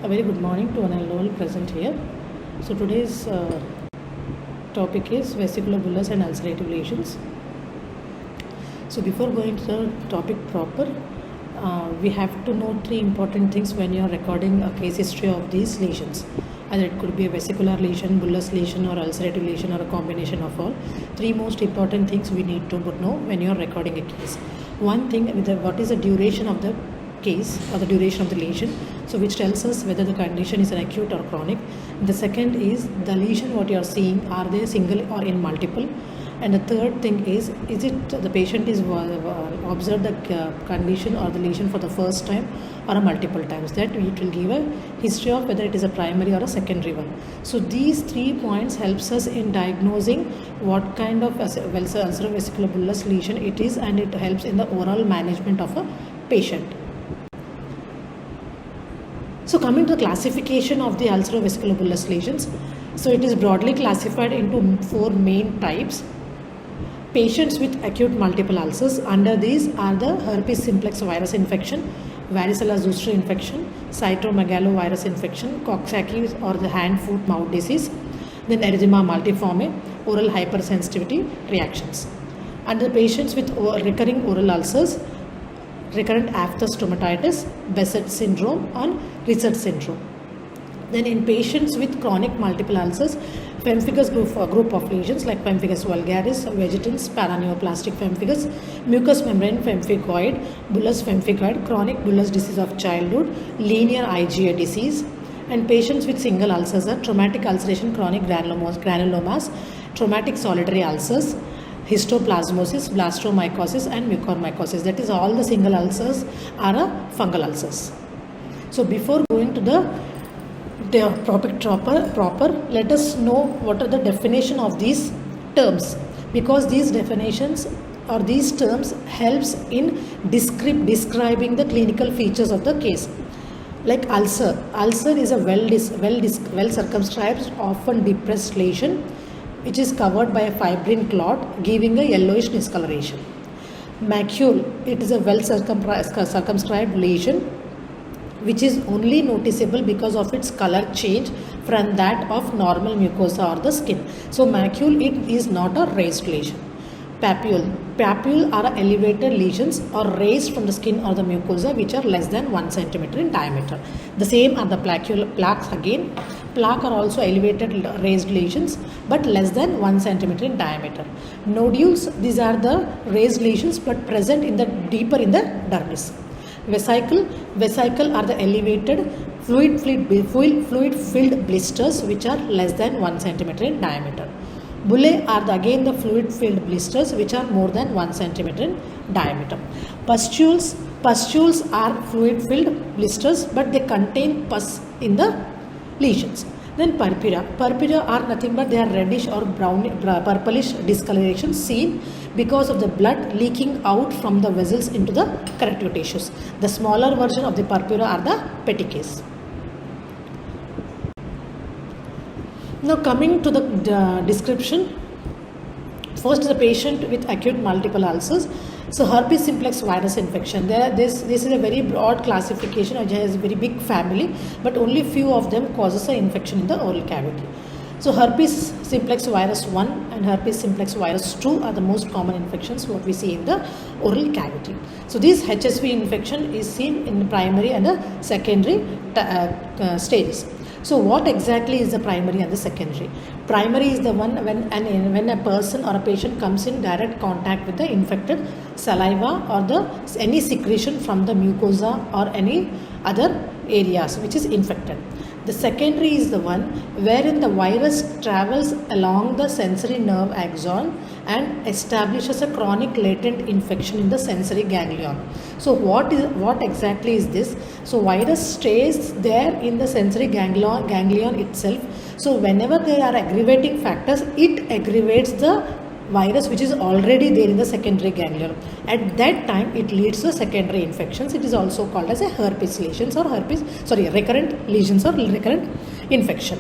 A very good morning to one and all present here. So today's topic is vesicular bullous and ulcerative lesions. So before going to the topic proper, we have to know three important things when you are recording a case history of these lesions. Either it could be a vesicular lesion, bullous lesion, or ulcerative lesion, or a combination of all. Three most important things we need to know when you are recording a case. One thing, what is the duration of the case or the duration of the lesion, so which tells us whether the condition is an acute or chronic. The second is the lesion what you are seeing, are they single or in multiple. And the third thing is it the patient is observed the condition or the lesion for the first time or a multiple times, that it will give a history of whether it is a primary or a secondary one. So these 3 points helps us in diagnosing what kind of ulcerative vesicular bullous lesion it is, and it helps in the overall management of a patient. So coming to the classification of the ulcerative vesicular bullous lesions, so it is broadly classified into 4 main types. Patients with acute multiple ulcers, under these are the herpes simplex virus infection, varicella zoster infection, cytomegalovirus infection, Coxsackie or the hand, foot, mouth disease, then erythema multiforme, oral hypersensitivity reactions. Under patients with recurring oral ulcers, recurrent aphthous stomatitis, Behcet syndrome, and Risset syndrome. Then in patients with chronic multiple ulcers, pemphigus group of lesions like pemphigus vulgaris, vegetans, paraneoplastic pemphigus, mucous membrane pemphigoid, bullous pemphigoid, chronic bullous disease of childhood, linear IgA disease. And patients with single ulcers are traumatic ulceration, chronic granulomas, traumatic solitary ulcers, histoplasmosis, blastomycosis, and mucormycosis. That is, all the single ulcers are fungal ulcers. So before going to the topic proper, let us know what are the definition of these terms, because these definitions or these terms helps in describing the clinical features of the case. Like ulcer is a well circumscribed, often depressed lesion which is covered by a fibrin clot giving a yellowish discoloration. Macule, it is a well circumscribed lesion which is only noticeable because of its color change from that of normal mucosa or the skin. So macule, it is not a raised lesion. Papule are elevated lesions or raised from the skin or the mucosa which are less than 1 centimeter in diameter. The same are the plaques again. Plaque are also elevated raised lesions but less than 1 centimeter in diameter. Nodules, these are the raised lesions but present in the deeper in the dermis. Vesicle are the elevated fluid filled blisters which are less than 1 centimeter in diameter. Bullae are again the fluid filled blisters which are more than 1 centimeter in diameter. Pustules are fluid filled blisters but they contain pus in the lesions. Then purpura are nothing but they are reddish or purplish discoloration seen because of the blood leaking out from the vessels into the connective tissues. The smaller version of the purpura are the petechiae. Now coming to the description, first the patient with acute multiple ulcers. So herpes simplex virus infection, this is a very broad classification, it has a very big family, but only few of them causes an infection in the oral cavity. So herpes simplex virus 1 and herpes simplex virus 2 are the most common infections what we see in the oral cavity. So this HSV infection is seen in the primary and the secondary stages. So what exactly is the primary and the secondary? Primary is the one when a person or a patient comes in direct contact with the infected saliva or any secretion from the mucosa or any other areas which is infected. The secondary is the one wherein the virus travels along the sensory nerve axon and establishes a chronic latent infection in the sensory ganglion. So what exactly is this? So virus stays there in the sensory ganglion itself. So whenever there are aggravating factors, it aggravates the virus which is already there in the secondary ganglion. At that time it leads to secondary infections. It is also called as a herpes lesions or recurrent lesions or recurrent infection.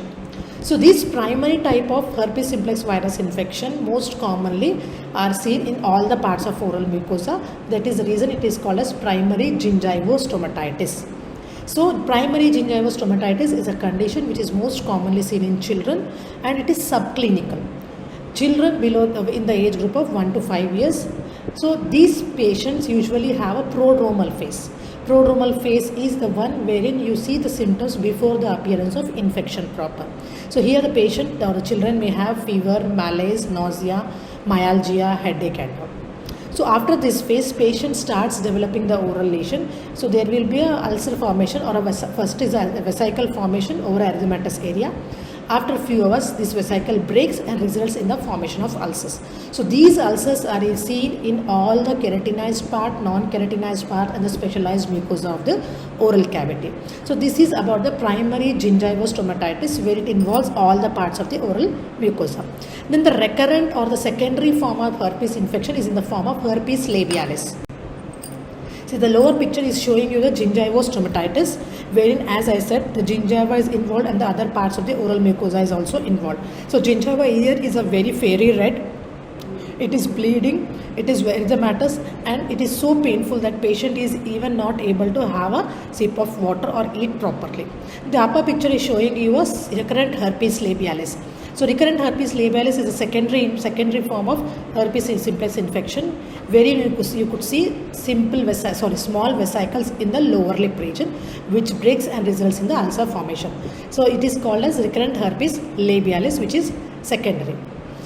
So these primary type of herpes simplex virus infection most commonly are seen in all the parts of oral mucosa. That is the reason it is called as primary gingivostomatitis. So primary gingival stomatitis is a condition which is most commonly seen in children, and it is subclinical. Children below in the age group of 1 to 5 years. So these patients usually have a prodromal phase. Prodromal phase is the one wherein you see the symptoms before the appearance of infection proper. So here the patient or the children may have fever, malaise, nausea, myalgia, headache and all. So after this phase, patient starts developing the oral lesion. So there will be a ulcer formation, or first is a vesicle formation over erythematous area. After a few hours, this vesicle breaks and results in the formation of ulcers. So these ulcers are seen in all the keratinized part, non-keratinized part and the specialized mucosa of the oral cavity. So this is about the primary gingivostomatitis, where it involves all the parts of the oral mucosa. Then the recurrent or the secondary form of herpes infection is in the form of herpes labialis. See, the lower picture is showing you the gingivostomatitis, wherein, as I said, the gingiva is involved and the other parts of the oral mucosa is also involved. So gingiva here is a very fiery red. It is bleeding, it is erythematous, and it is so painful that patient is even not able to have a sip of water or eat properly. The upper picture is showing you a recurrent herpes labialis. So recurrent herpes labialis is a secondary form of herpes simplex infection, wherein you could see small vesicles in the lower lip region, which breaks and results in the ulcer formation. So it is called as recurrent herpes labialis, which is secondary.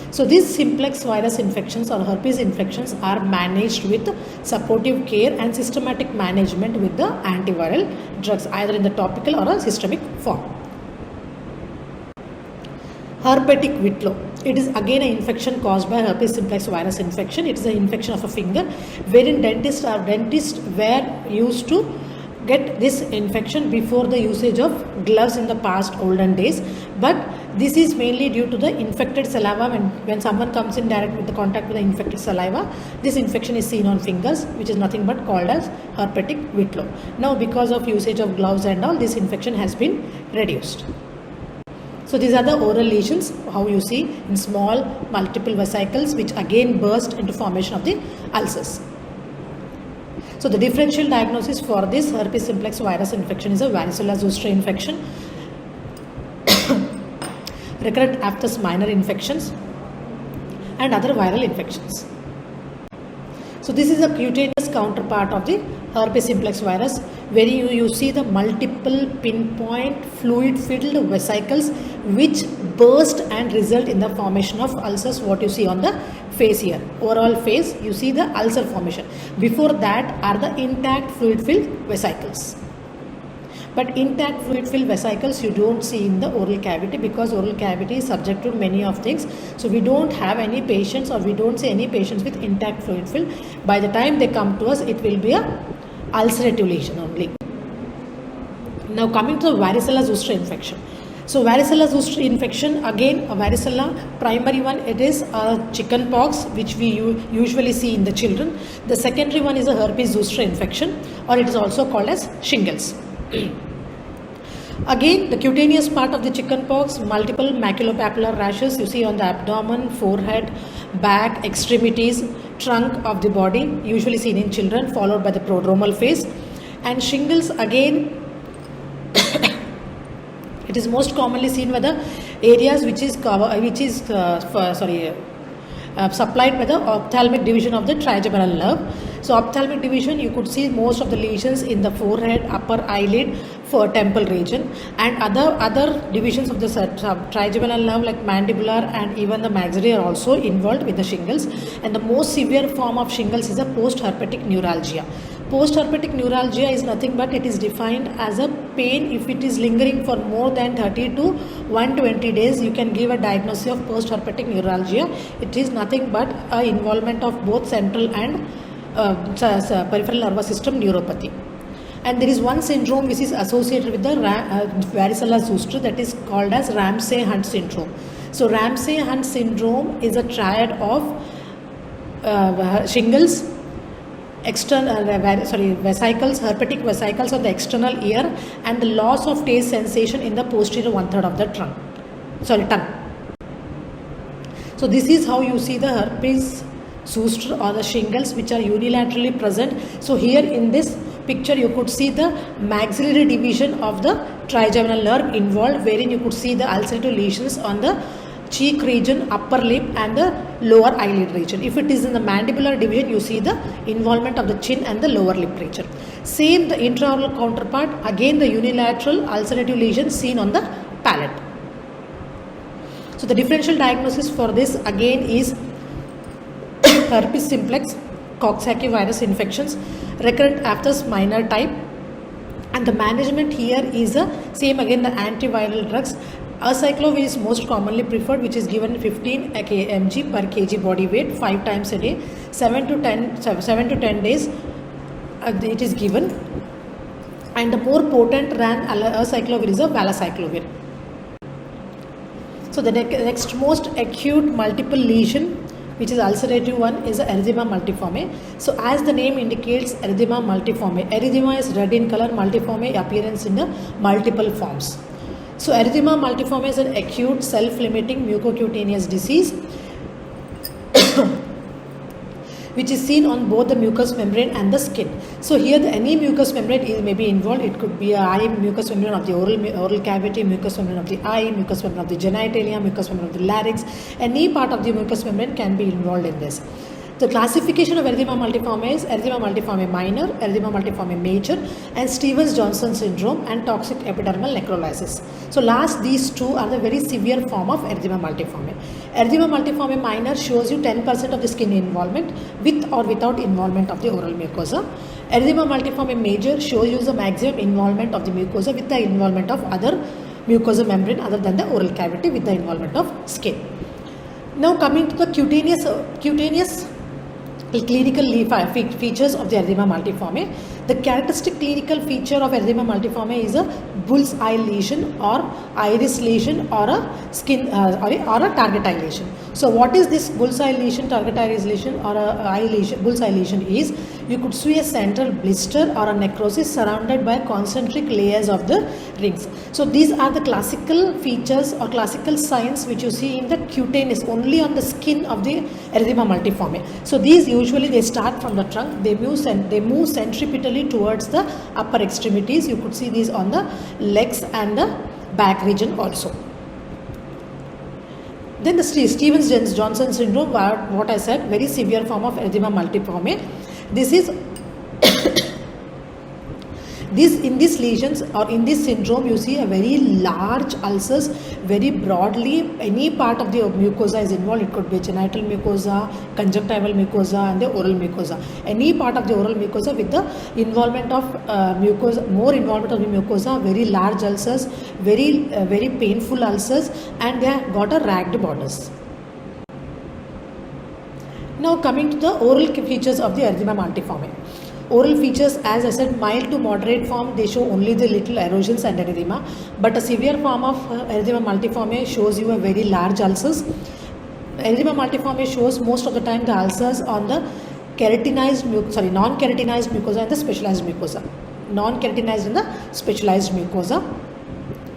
So these simplex virus infections or herpes infections are managed with supportive care and systematic management with the antiviral drugs, either in the topical or a systemic form. Herpetic Whitlow. It is again an infection caused by herpes simplex virus infection. It is an infection of a finger, wherein dentists were used to get this infection before the usage of gloves in the past olden days. But this is mainly due to the infected saliva. When someone comes in direct with the contact with the infected saliva, this infection is seen on fingers, which is nothing but called as herpetic Whitlow. Now, because of usage of gloves and all, this infection has been reduced. So these are the oral lesions, how you see in small multiple vesicles, which again burst into formation of the ulcers. So the differential diagnosis for this herpes simplex virus infection is a varicella zoster infection, recurrent aphthous minor infections and other viral infections. So this is a cutaneous counterpart of the herpes simplex virus, where you see the multiple pinpoint fluid filled vesicles which burst and result in the formation of ulcers. What you see on the face here, overall face, you see the ulcer formation. Before that are the intact fluid filled vesicles. But intact fluid filled vesicles you don't see in the oral cavity, because oral cavity is subject to many of things. So we don't have any patients, or we don't see any patients with intact fluid filled. By the time they come to us, it will be a ulcerative lesion only. Now coming to the varicella zoster infection. So varicella zoster infection, again a varicella, primary one, it is a chicken pox, which we usually see in the children. The secondary one is a herpes zoster infection, or it is also called as shingles. Again, the cutaneous part of the chicken pox, multiple maculopapular rashes you see on the abdomen, forehead, back, extremities, trunk of the body, usually seen in children, followed by the prodromal phase. And shingles, again, it is most commonly seen by the areas which is supplied by the ophthalmic division of the trigeminal nerve. So ophthalmic division, you could see most of the lesions in the forehead, upper eyelid, for temple region, and other divisions of the trigeminal nerve like mandibular and even the maxillary are also involved with the shingles. And the most severe form of shingles is a post-herpetic neuralgia. Post-herpetic neuralgia is nothing but it is defined as a pain if it is lingering for more than 30 to 120 days. You can give a diagnosis of post-herpetic neuralgia. It is nothing but an involvement of both central and peripheral nervous system neuropathy. And there is one syndrome which is associated with the varicella zoster, that is called as Ramsay-Hunt syndrome. So Ramsay-Hunt syndrome is a triad of shingles, vesicles, herpetic vesicles on the external ear, and the loss of taste sensation in the posterior 1/3 of the tongue. So this is how you see the herpes zoster or the shingles, which are unilaterally present. So here in this picture you could see the maxillary division of the trigeminal nerve involved, wherein you could see the ulcerative lesions on the cheek region, upper lip and the lower eyelid region. If it is in the mandibular division, you see the involvement of the chin and the lower lip region. Same the intraoral counterpart, again the unilateral ulcerative lesion seen on the palate. So the differential diagnosis for this again is herpes simplex, Coxsackie virus infections, recurrent aphthous minor type, and the management here is the same again, the antiviral drugs. Acyclovir is most commonly preferred, which is given 15 mg per kg body weight 5 times a day, 7 to 10 days it is given, and the more potent than acyclovir is a valacyclovir. So the next most acute multiple lesion, which is ulcerative one, is erythema multiforme. So as the name indicates, erythema multiforme. Erythema is red in color, multiforme appearance in the multiple forms. So erythema multiforme is an acute self-limiting mucocutaneous disease which is seen on both the mucous membrane and the skin. So here any mucous membrane may be involved. It could be a eye mucous membrane of the oral cavity, mucous membrane of the eye, mucous membrane of the genitalia, mucous membrane of the larynx. Any part of the mucous membrane can be involved in this. The classification of erythema multiforme is erythema multiforme minor, erythema multiforme major, and Stevens-Johnson syndrome and toxic epidermal necrolysis. So last these two are the very severe form of erythema multiforme. Erythema multiforme minor shows you 10% of the skin involvement with or without involvement of the oral mucosa. Erythema multiforme major shows you the maximum involvement of the mucosa with the involvement of other mucosa membrane other than the oral cavity with the involvement of skin. Now coming to the cutaneous clinical features of the erythema multiforme. The characteristic clinical feature of erythema multiforme is a bull's eye lesion or iris lesion or a skin or a target eye lesion. So what is this bull's eye lesion, target iris lesion or a eye lesion? Bull's eye lesion is you could see a central blister or a necrosis surrounded by concentric layers of the rings. So these are the classical features or classical signs which you see in the cutaneous, only on the skin of the erythema multiforme. So these usually they start from the trunk, they move centripetally towards the upper extremities. You could see these on the legs and the back region also. Then the Stevens-Johnson syndrome, what I said, very severe form of erythema multiforme. This is in these lesions or in this syndrome you see a very large ulcers, very broadly any part of the mucosa is involved. It could be genital mucosa, conjunctival mucosa and the oral mucosa. Any part of the oral mucosa with the involvement of mucosa, more involvement of the mucosa, very large ulcers, very painful ulcers, and they have got a ragged borders. Now coming to the oral features of the erythema multiforme. Oral features, as I said, mild to moderate form, they show only the little erosions and erythema, but a severe form of erythema multiforme shows you a very large ulcers. Erythema multiforme shows most of the time the ulcers on the non-keratinized mucosa and the specialized mucosa. Non-keratinized and the specialized mucosa.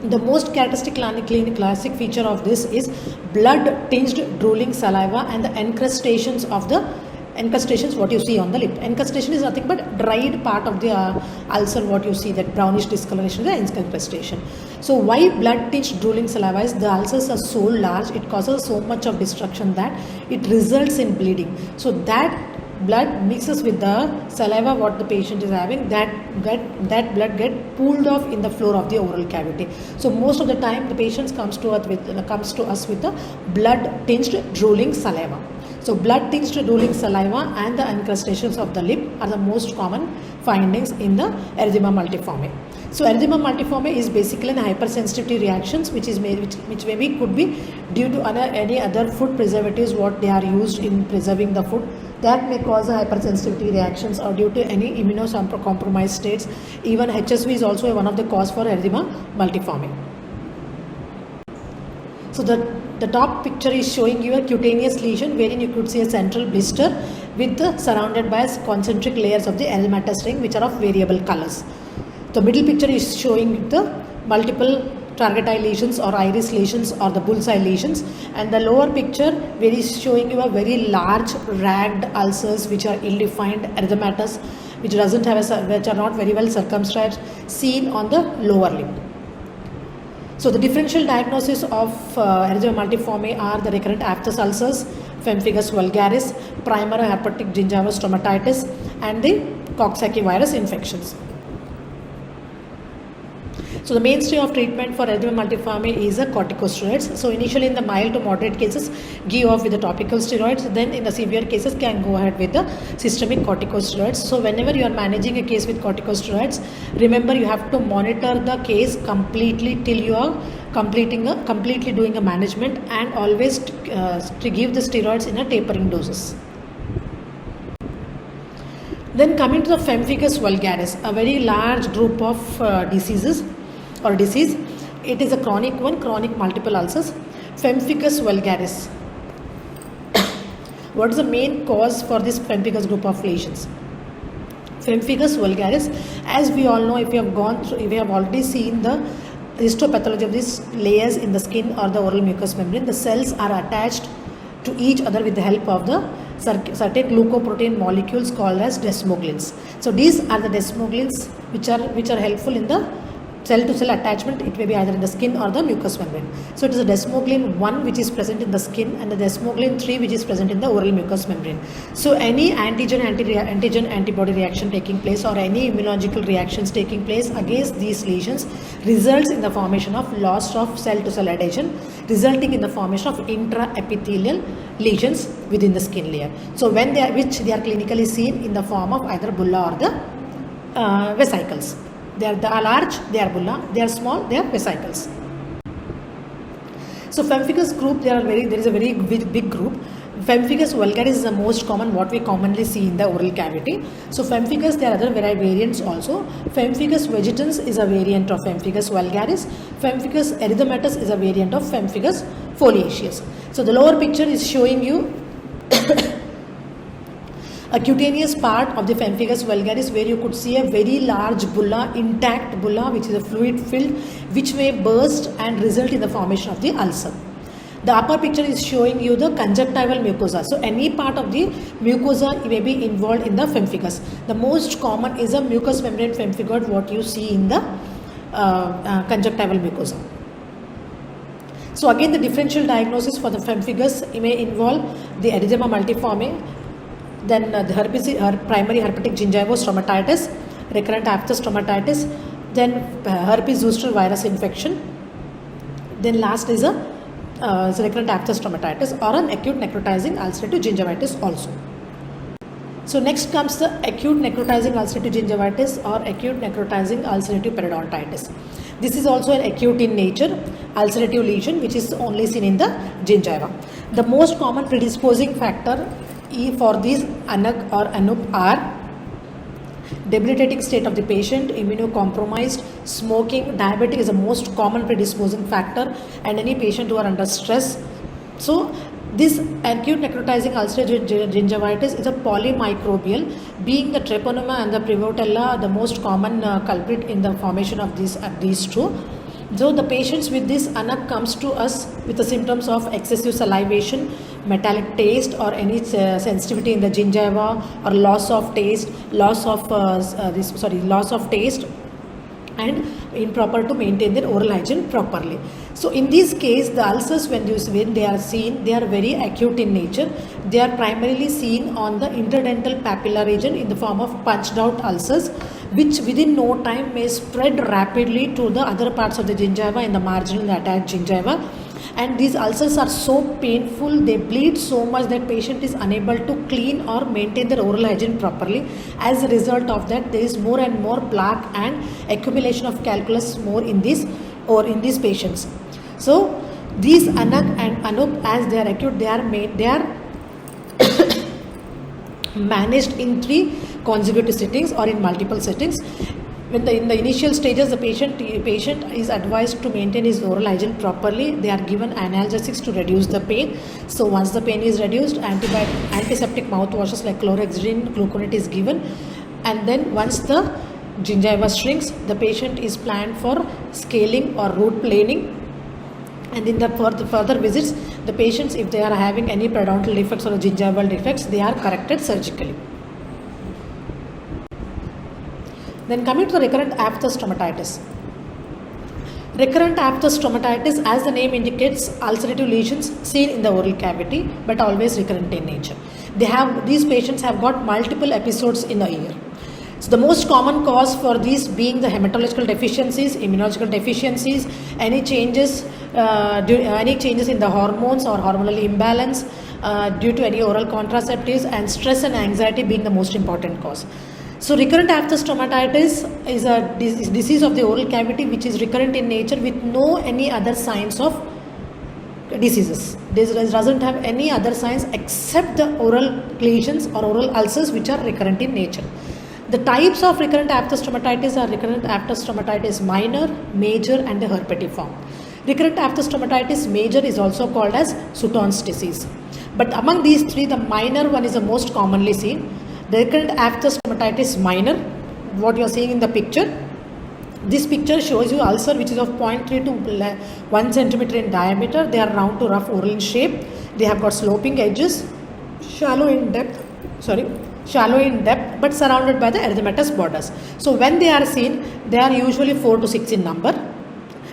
The most characteristic classic feature of this is blood-tinged drooling saliva and the encrustations what you see on the lip. Encrustation is nothing but dried part of the ulcer, what you see, that brownish discoloration, the encrustation. So why blood-tinged drooling saliva is the ulcers are so large, it causes so much of destruction that it results in bleeding. So that blood mixes with the saliva what the patient is having, that blood get pooled off in the floor of the oral cavity. So most of the time the patient comes to us with the blood-tinged drooling saliva. So blood-tinged drooling saliva and the encrustations of the lip are the most common findings in the erythema multiforme. So erythema multiforme is basically an hypersensitivity reactions which maybe could be due to any other food preservatives what they are used in preserving the food, that may cause a hypersensitivity reactions, or due to any immunocompromised states. Even HSV is also one of the cause for erythema multiforme. So the top picture is showing you a cutaneous lesion wherein you could see a central blister surrounded by concentric layers of the erythematous ring which are of variable colors. The middle picture is showing the multiple target eye lesions or iris lesions or the bull's eye lesions, and the lower picture where is showing you a very large ragged ulcers which are ill-defined erythematous which doesn't have which are not very well circumscribed, seen on the lower limb. So the differential diagnosis of erythema multiforme are the recurrent aphthous ulcers, pemphigus vulgaris, primary herpetic gingival stomatitis, and the Coxsackie virus infections. So the mainstay of treatment for erythema multiforme is a corticosteroids. So initially in the mild to moderate cases, give off with the topical steroids. Then in the severe cases, can go ahead with the systemic corticosteroids. So whenever you are managing a case with corticosteroids, remember you have to monitor the case completely till you are completely doing a management, and always to give the steroids in a tapering doses. Then coming to the pemphigus vulgaris, a very large group of disease. It is a chronic one, chronic multiple ulcers. Pemphigus vulgaris. What is the main cause for this pemphigus group of lesions? Pemphigus vulgaris, as we all know, if you have gone through, if you have already seen the histopathology of these layers in the skin or the oral mucous membrane, the cells are attached to each other with the help of the certain glucoprotein molecules called as desmoglins. So these are the desmoglins which are helpful in the cell to cell attachment. It may be either in the skin or the mucous membrane. So it is a desmoglin 1 which is present in the skin, and the desmoglin 3 which is present in the oral mucous membrane. So any antigen antibody reaction taking place, or any immunological reactions taking place against these lesions, results in the formation of loss of cell to cell adhesion, resulting in the formation of intraepithelial lesions within the skin layer. So when they are clinically seen in the form of either bulla or the vesicles. They are large, they are bulla; they are small, they are vesicles. So pemphigus group, there is a very big group. Pemphigus vulgaris is the most common, what we commonly see in the oral cavity. So pemphigus, there are other variants also. Pemphigus vegetans is a variant of pemphigus vulgaris. Pemphigus erythematous is a variant of pemphigus foliaceus. So the lower picture is showing you a cutaneous part of the pemphigus vulgaris, where you could see a very large bulla, intact bulla, which is a fluid filled, which may burst and result in the formation of the ulcer. The upper picture is showing you the conjunctival mucosa. So any part of the mucosa may be involved in the pemphigus. The most common is a mucous membrane pemphigoid, what you see in the conjunctival mucosa. So again, the differential diagnosis for the pemphigus may involve the erythema multiforme, then the primary herpetic gingival stomatitis, recurrent aphthous stomatitis, then herpes zoster virus infection, then last is a recurrent aphthous stomatitis or an acute necrotizing ulcerative gingivitis also. So next comes the acute necrotizing ulcerative gingivitis or acute necrotizing ulcerative periodontitis. This is also an acute in nature ulcerative lesion which is only seen in the gingiva. The most common predisposing factor for these ANAC or ANUP are debilitating state of the patient, immunocompromised, smoking, diabetic is the most common predisposing factor, and any patient who are under stress. So this acute necrotizing ulcerative gingivitis is a polymicrobial, being the treponema and the prevotella the most common culprit in the formation of these two. So the patients with this ANAC comes to us with the symptoms of excessive salivation, metallic taste, or any sensitivity in the gingiva, or loss of taste, loss of taste, and improper to maintain their oral hygiene properly. So in this case, the ulcers when they are seen, they are very acute in nature. They are primarily seen on the interdental papilla region in the form of punched out ulcers, which within no time may spread rapidly to the other parts of the gingiva and the marginal attached gingiva. And these ulcers are so painful, they bleed so much that patient is unable to clean or maintain their oral hygiene properly. As a result of that, there is more and more plaque and accumulation of calculus more in these patients. So these ANAC and ANUP, as they are acute, they are managed in 3 consecutive sittings or in multiple sittings. In the initial stages, the patient is advised to maintain his oral hygiene properly. They are given analgesics to reduce the pain. So once the pain is reduced, antiseptic mouthwashes like chlorhexidine, gluconate is given. And then once the gingiva shrinks, the patient is planned for scaling or root planing. And in the further visits, the patients, if they are having any periodontal defects or gingival defects, they are corrected surgically. Then coming to the recurrent aphthous stomatitis. Recurrent aphthous stomatitis, as the name indicates, ulcerative lesions seen in the oral cavity, but always recurrent in nature. These patients have got multiple episodes in a year. So the most common cause for these being the hematological deficiencies, immunological deficiencies, any changes in the hormones or hormonal imbalance due to any oral contraceptives, and stress and anxiety being the most important cause. So recurrent aphthous stomatitis is a disease of the oral cavity which is recurrent in nature with no any other signs of diseases. This doesn't have any other signs except the oral lesions or oral ulcers which are recurrent in nature. The types of recurrent aphthous stomatitis are recurrent aphthous stomatitis minor, major and the herpetiform. Recurrent aphthous stomatitis major is also called as Sutton's disease. But among these three, the minor one is the most commonly seen. The recurrent aphthous stomatitis minor, what you are seeing in the picture. This picture shows you ulcer which is of 0.3 to 1 centimeter in diameter. They are round to rough oral in shape. They have got sloping edges, shallow in depth, but surrounded by the erythematous borders. So when they are seen, they are usually 4 to 6 in number.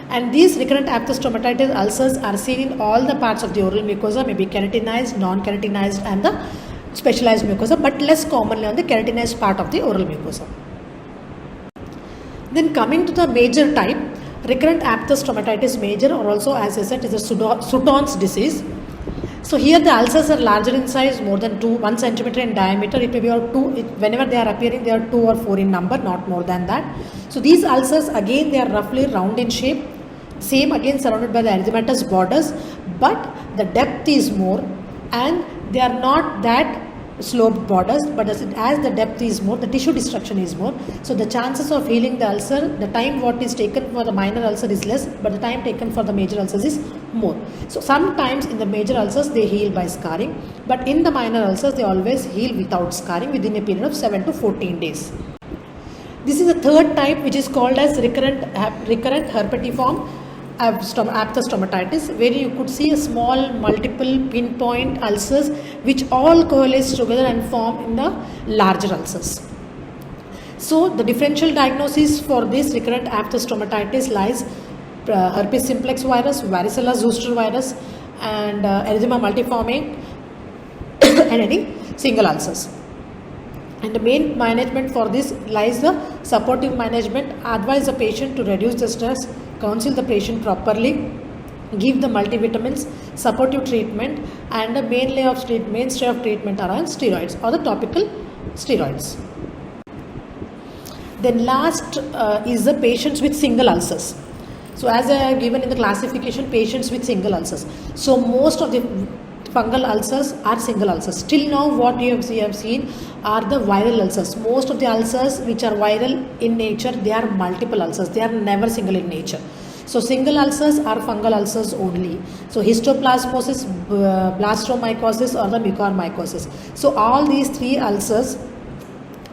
And these recurrent aphthous stomatitis ulcers are seen in all the parts of the oral mucosa, maybe keratinized, non-keratinized and the specialized mucosa, but less commonly on the keratinized part of the oral mucosa. Then coming to the major type, recurrent aphthous stomatitis major, or also as I said is a Sutton's disease. So here the ulcers are larger in size, more than 1 centimeter in diameter. It may be whenever they are appearing, they are 2 or 4 in number, not more than that. So these ulcers again, they are roughly round in shape, same again surrounded by the erythematous borders, but the depth is more and they are not that sloped borders, but as the depth is more, the tissue destruction is more. So the chances of healing the ulcer, the time what is taken for the minor ulcer is less, but the time taken for the major ulcers is more. So sometimes in the major ulcers they heal by scarring, but in the minor ulcers they always heal without scarring within a period of 7 to 14 days. This is the third type which is called as recurrent herpetiform aphthous stomatitis, where you could see a small multiple pinpoint ulcers which all coalesce together and form in the larger ulcers. So the differential diagnosis for this recurrent aphthous stomatitis lies herpes simplex virus, varicella zoster virus and erythema multiforme and any single ulcers. And the main management for this lies the supportive management. Advise the patient to reduce the stress, counsel the patient properly, give the multivitamins, supportive treatment, and the mainstay of treatment are on steroids or the topical steroids. Then last is the patients with single ulcers. So as I have given in the classification, patients with single ulcers. So most of the fungal ulcers are single ulcers. Till now what you have seen are the viral ulcers. Most of the ulcers which are viral in nature, they are multiple ulcers. They are never single in nature. So single ulcers are fungal ulcers only. So histoplasmosis, blastomycosis or the mucormycosis. So all these three ulcers,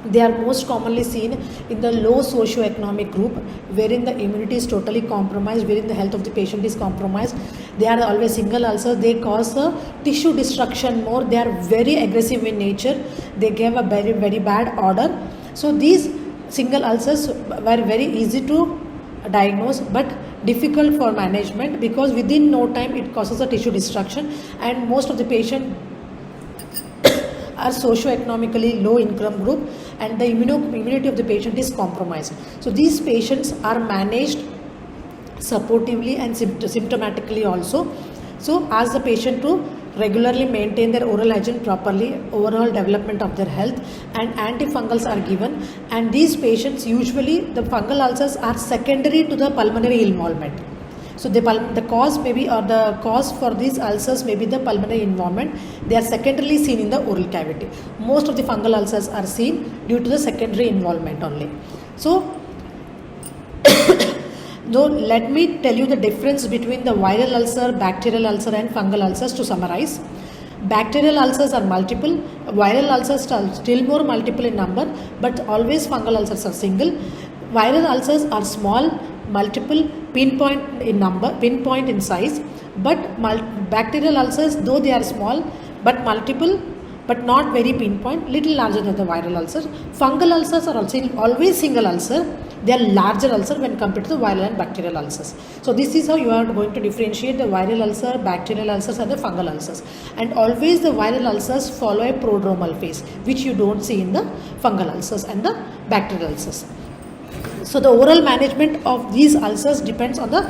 they are most commonly seen in the low socio-economic group, wherein the immunity is totally compromised, wherein the health of the patient is compromised. They are always single ulcers. They cause tissue destruction more. They are very aggressive in nature. They give a very, very bad odor. So these single ulcers were very easy to diagnose but difficult for management, because within no time it causes a tissue destruction, and most of the patients are socio-economically low income group and the immunity of the patient is compromised. So these patients are managed supportively and symptomatically also. So ask the patient to regularly maintain their oral hygiene properly, overall development of their health, and antifungals are given. And these patients, usually the fungal ulcers are secondary to the pulmonary involvement. So the cause maybe, or the cause for these ulcers may be the pulmonary involvement. They are secondarily seen in the oral cavity. Most of the fungal ulcers are seen due to the secondary involvement only. So now let me tell you the difference between the viral ulcer, bacterial ulcer and fungal ulcers to summarize. Bacterial ulcers are multiple, viral ulcers are still more multiple in number, but always fungal ulcers are single. Viral ulcers are small, multiple, pinpoint in size, but bacterial ulcers, though they are small but multiple, but not very pinpoint, little larger than the viral ulcer. Fungal ulcers are also always single ulcer. They are larger ulcer when compared to the viral and bacterial ulcers. So this is how you are going to differentiate the viral ulcer, bacterial ulcers and the fungal ulcers. And always the viral ulcers follow a prodromal phase, which you don't see in the fungal ulcers and the bacterial ulcers. So the overall management of these ulcers depends on the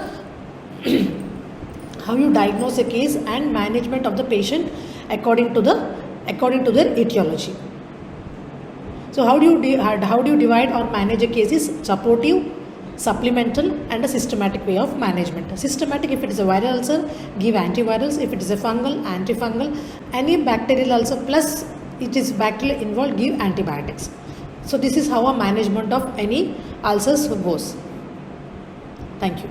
how you diagnose a case and management of the patient according to their etiology. So how do you divide or manage a case is supportive, supplemental and a systematic way of management. Systematic, if it is a viral ulcer, give antivirals. If it is a fungal, antifungal. Any bacterial ulcer plus it is bacterial involved, give antibiotics. So this is how a management of any ulcers goes. Thank you.